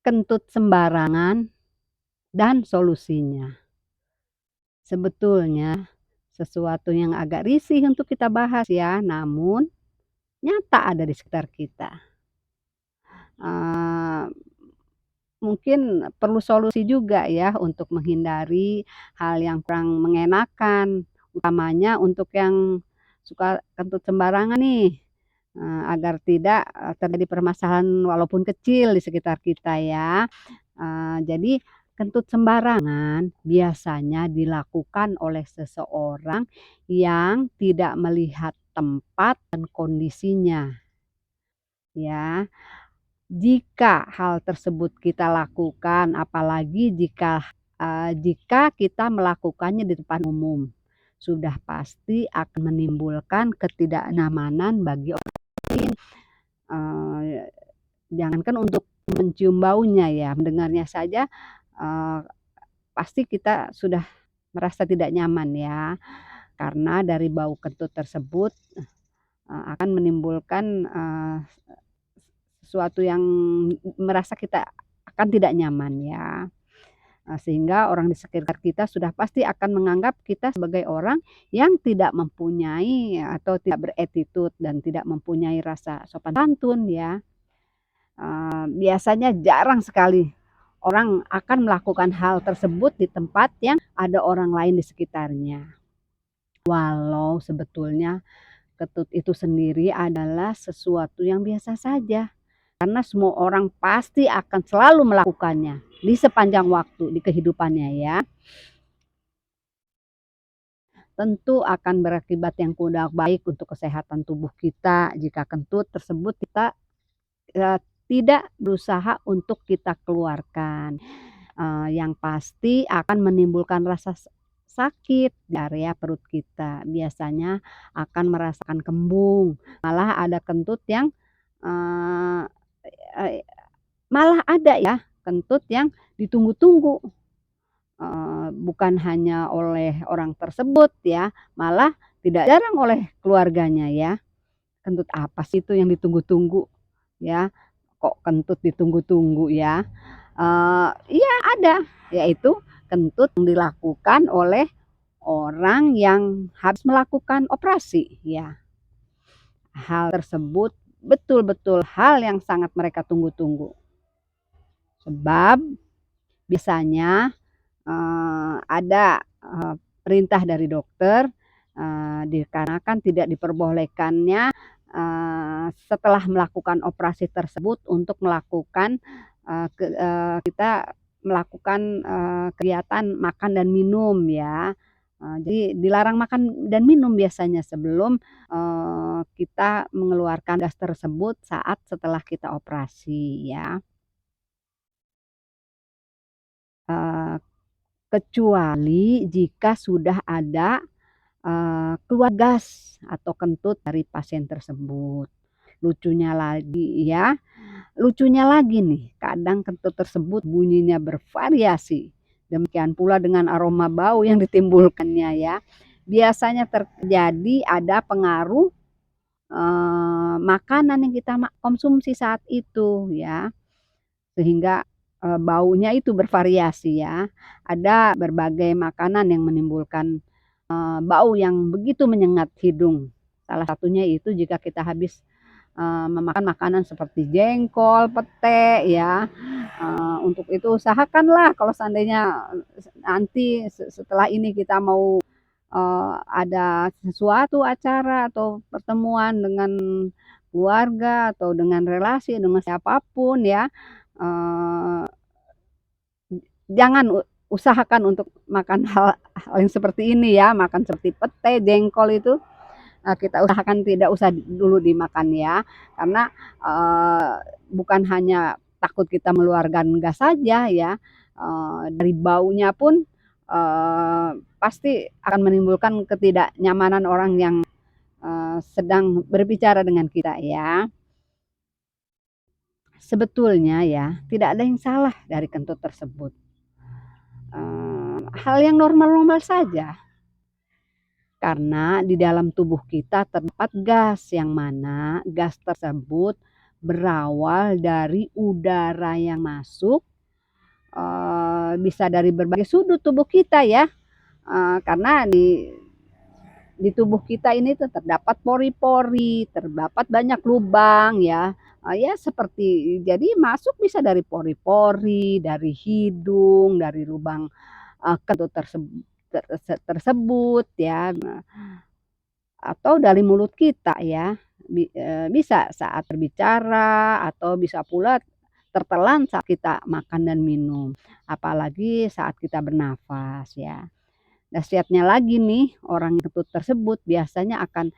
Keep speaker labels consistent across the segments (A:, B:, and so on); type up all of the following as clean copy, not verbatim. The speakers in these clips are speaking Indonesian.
A: Kentut sembarangan dan solusinya. Sebetulnya sesuatu yang agak risih untuk kita bahas ya, namun nyata ada di sekitar kita. Eee, Mungkin perlu solusi juga ya untuk menghindari hal yang kurang mengenakan, utamanya untuk yang suka kentut sembarangan nih, agar tidak, terjadi permasalahan walaupun kecil di sekitar kita ya. Jadi kentut sembarangan biasanya dilakukan oleh seseorang yang tidak melihat tempat dan kondisinya, ya. Jika hal tersebut kita lakukan, apalagi jika kita melakukannya di tempat umum, sudah pasti akan menimbulkan ketidaknyamanan bagi orang lain. Eee, Jangankan untuk mencium baunya ya, mendengarnya saja, eee, pasti kita sudah merasa tidak nyaman ya, karena dari bau kentut tersebut, akan menimbulkan, sesuatu yang merasa kita akan tidak nyaman ya. Sehingga orang di sekitar kita sudah pasti akan menganggap kita sebagai orang yang tidak mempunyai atau tidak beretitut dan tidak mempunyai rasa sopan santun ya. Biasanya jarang sekali orang akan melakukan hal tersebut di tempat yang ada orang lain di sekitarnya. Walau sebetulnya ketut itu sendiri adalah sesuatu yang biasa saja. Karena semua orang pasti akan selalu melakukannya di sepanjang waktu di kehidupannya ya. Tentu akan berakibat yang tidak baik untuk kesehatan tubuh kita jika kentut tersebut kita, tidak berusaha untuk kita keluarkan. Yang pasti akan menimbulkan rasa sakit di area perut kita. Biasanya akan merasakan kembung, malah ada kentut yang, eee eee, malah ada ya kentut yang ditunggu-tunggu, bukan hanya oleh orang tersebut ya, malah tidak jarang oleh keluarganya ya. Kentut apa sih itu yang ditunggu-tunggu ya, kok kentut ditunggu-tunggu ya? Iya ada, yaitu kentut yang dilakukan oleh orang yang habis melakukan operasi ya. Hal tersebut betul-betul hal yang sangat mereka tunggu-tunggu. Sebab biasanya, ada, perintah dari dokter, dikarenakan tidak diperbolehkannya, setelah melakukan operasi tersebut untuk melakukan, kita melakukan, kegiatan makan dan minum ya. Jadi dilarang makan dan minum biasanya sebelum, kita mengeluarkan gas tersebut saat setelah kita operasi ya. Eee, Kecuali jika sudah ada, keluar gas atau kentut dari pasien tersebut. Lucunya lagi ya, lucunya lagi nih, kadang kentut tersebut bunyinya bervariasi. Demikian pula dengan aroma bau yang ditimbulkannya ya. Biasanya terjadi ada pengaruh, makanan yang kita konsumsi saat itu ya. Sehingga, baunya itu bervariasi ya. Ada berbagai makanan yang menimbulkan, bau yang begitu menyengat hidung. Salah satunya itu jika kita habis, memakan makanan seperti jengkol, pete ya. Untuk itu usahakanlah kalau seandainya, nanti setelah ini kita mau, ada sesuatu acara atau pertemuan dengan keluarga atau dengan relasi, dengan siapapun ya, eee, jangan usahakan untuk makan hal yang seperti ini ya, makan seperti pete, jengkol itu, kita usahakan tidak usah dulu dimakan ya. Karena, bukan hanya takut kita mengeluarkan gas saja ya, dari baunya pun, pasti akan menimbulkan ketidaknyamanan orang yang, sedang berbicara dengan kita ya. Sebetulnya ya, tidak ada yang salah dari kentut tersebut. Hal yang normal-normal saja, karena di dalam tubuh kita terdapat gas yang mana gas tersebut berawal dari udara yang masuk, bisa dari berbagai sudut tubuh kita ya, karena di tubuh kita ini tuh terdapat pori-pori, terdapat banyak lubang ya, ya seperti jadi masuk bisa dari pori-pori, dari hidung, dari lubang, kentut tersebut ya, atau dari mulut kita ya, bisa saat berbicara atau bisa pula tertelan saat kita makan dan minum, apalagi saat kita bernafas ya. Dahsyatnya lagi nih, orang yang kentut tersebut biasanya akan,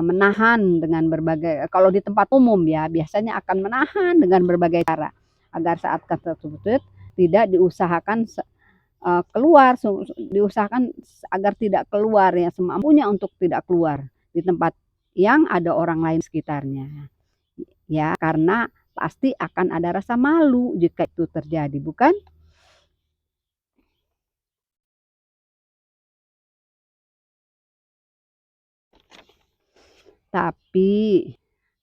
A: menahan dengan berbagai kalau di tempat umum ya, biasanya akan menahan dengan berbagai cara, agar saat kentut tersebut tidak diusahakan keluar, diusahakan agar tidak keluar ya, semampunya untuk tidak keluar di tempat yang ada orang lain sekitarnya. Ya, karena pasti akan ada rasa malu jika itu terjadi, bukan? Tapi,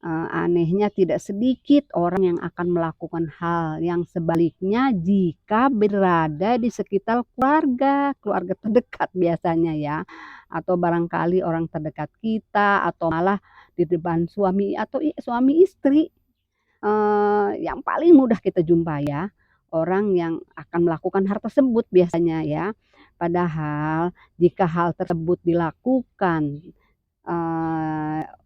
A: anehnya tidak sedikit orang yang akan melakukan hal yang sebaliknya jika berada di sekitar keluarga, keluarga terdekat biasanya ya, atau barangkali orang terdekat kita, atau malah di depan suami atau suami istri, yang paling mudah kita jumpai ya, orang yang akan melakukan hal tersebut biasanya ya. Padahal jika hal tersebut dilakukan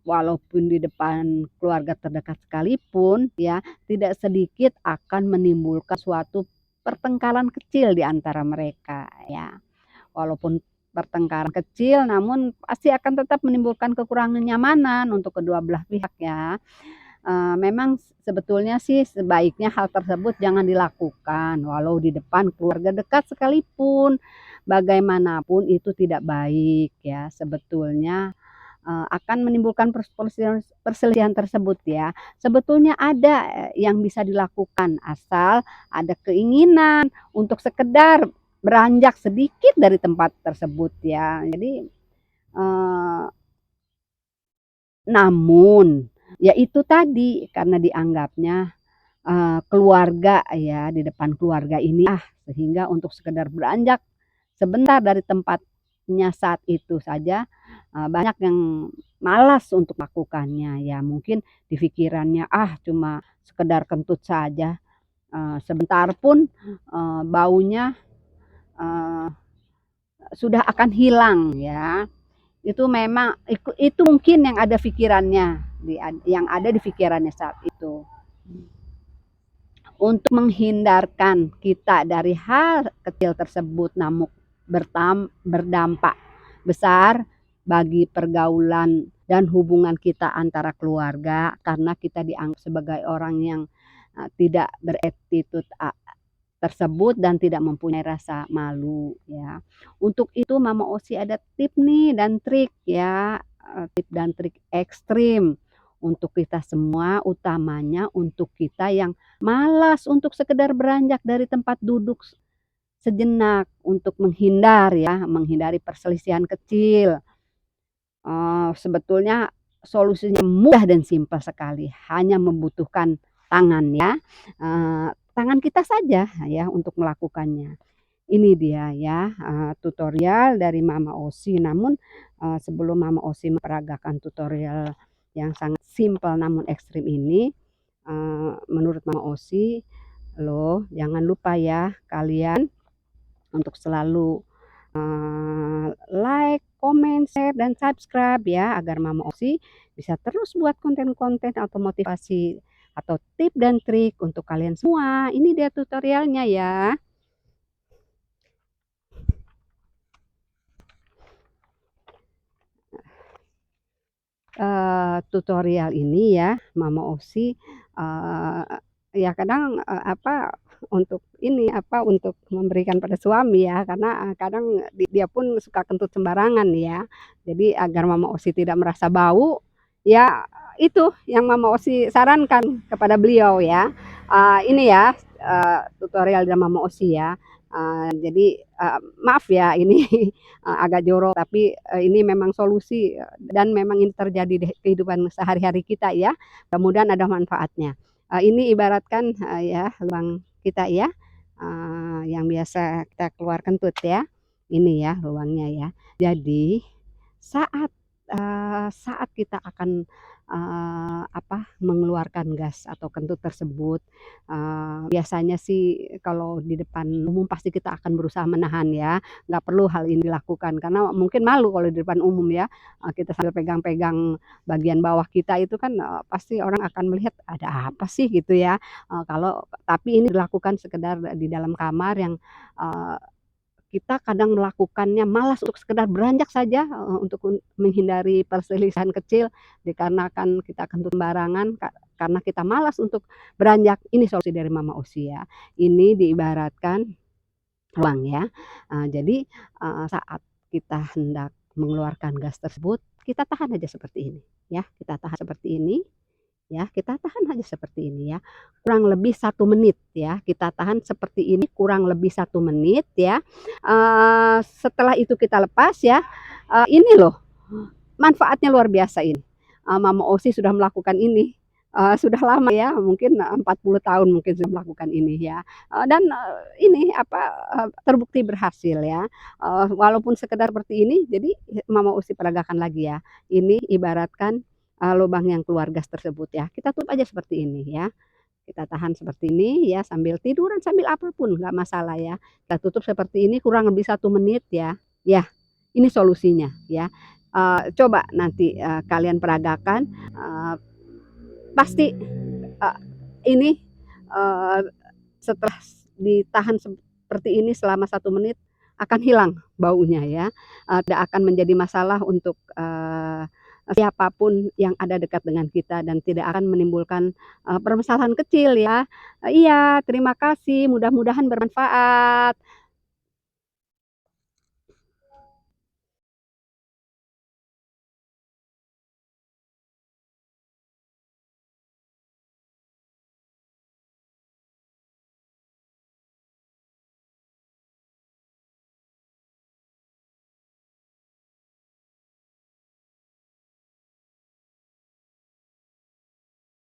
A: walaupun di depan keluarga terdekat sekalipun ya, tidak sedikit akan menimbulkan suatu pertengkaran kecil di antara mereka ya. Walaupun pertengkaran kecil namun pasti akan tetap menimbulkan kekurangan nyamanan untuk kedua belah pihak ya. Memang sebetulnya sih sebaiknya hal tersebut jangan dilakukan walau di depan keluarga dekat sekalipun. Bagaimanapun itu tidak baik ya sebetulnya. Akan menimbulkan perselisihan tersebut ya. Sebetulnya ada, yang bisa dilakukan asal ada keinginan untuk sekedar beranjak sedikit dari tempat tersebut ya. Jadi, eee, namun ya itu tadi karena dianggapnya, keluarga ya, di depan keluarga ini sehingga untuk sekedar beranjak sebentar dari tempatnya saat itu saja, banyak yang malas untuk melakukannya. Ya mungkin di pikirannya, cuma sekedar kentut saja, sebentar pun, baunya, eee, sudah akan hilang ya. Itu memang itu mungkin yang ada pikirannya, yang ada di pikirannya saat itu. Untuk menghindarkan kita dari hal kecil tersebut namun berdampak besar bagi pergaulan dan hubungan kita antara keluarga karena kita dianggap sebagai orang yang, tidak beretitude tersebut dan tidak mempunyai rasa malu ya. Untuk itu Mama Osi ada tip nih dan trik ya, tip dan trik ekstrim untuk kita semua, utamanya untuk kita yang malas untuk sekedar beranjak dari tempat duduk sejenak untuk menghindar ya, menghindari perselisihan kecil. Sebetulnya solusinya mudah dan simpel sekali, hanya membutuhkan tangan ya, tangan kita saja ya untuk melakukannya. Ini dia ya, tutorial dari Mama Osi. Namun, sebelum Mama Osi memperagakan tutorial yang sangat simpel namun ekstrim ini, menurut Mama Osi, loh jangan lupa ya kalian untuk selalu, like, comment, share, dan subscribe ya agar Mama Osi bisa terus buat konten-konten atau motivasi atau tip dan trik untuk kalian semua. Ini dia tutorialnya ya. Tutorial ini ya Mama Osi, ya kadang, untuk ini, untuk memberikan pada suami ya karena, kadang dia pun suka kentut sembarangan ya. Jadi agar Mama Osi tidak merasa bau, ya itu yang Mama Osi sarankan kepada beliau ya. Ini ya, tutorial dari Mama Osi ya. Jadi, maaf ya ini, agak jorok tapi, ini memang solusi, dan memang ini terjadi di kehidupan sehari-hari kita ya, mudah-mudahan ada manfaatnya. Ini ibaratkan, ya lubang kita ya, yang biasa kita keluar kentut ya, ini ya lubangnya ya. Jadi saat, saat kita akan, mengeluarkan gas atau kentut tersebut, biasanya sih kalau di depan umum pasti kita akan berusaha menahan ya, nggak perlu hal ini dilakukan karena mungkin malu kalau di depan umum ya, kita sambil pegang-pegang bagian bawah kita itu kan, pasti orang akan melihat, "Ada apa sih?" Gitu ya, tapi ini dilakukan sekedar di dalam kamar yang, eee kita kadang melakukannya malas untuk sekedar beranjak saja, untuk menghindari perselisihan kecil dikarenakan kita kentut sembarangan karena kita malas untuk beranjak. Ini solusi dari Mama Osi ya. Ini diibaratkan ruang ya, jadi, saat kita hendak mengeluarkan gas tersebut, kita tahan aja seperti ini ya, kita tahan seperti ini. Ya, kita tahan aja seperti ini ya, kurang lebih 1 menit ya, kita tahan seperti ini kurang lebih 1 menit ya, setelah itu kita lepas ya, ini loh manfaatnya luar biasa ini, Mama Osi sudah melakukan ini, sudah lama ya mungkin, 40 tahun mungkin sudah melakukan ini ya, dan, ini terbukti berhasil ya, walaupun sekedar seperti ini jadi Mama Osi peragakan lagi ya, ini ibaratkan lubang yang keluar gas tersebut ya, kita tutup aja seperti ini ya, kita tahan seperti ini ya sambil tiduran, sambil apapun nggak masalah ya. Kita tutup seperti ini kurang lebih 1 menit ya. Ya, ini solusinya ya. Coba nanti, kalian peragakan, pasti, ini, eee, setelah ditahan seperti ini selama 1 menit akan hilang baunya ya, tidak akan menjadi masalah untuk, siapa yang ada dekat dengan kita dan tidak akan menimbulkan, permasalahan kecil ya. Iya, terima kasih, mudah-mudahan bermanfaat.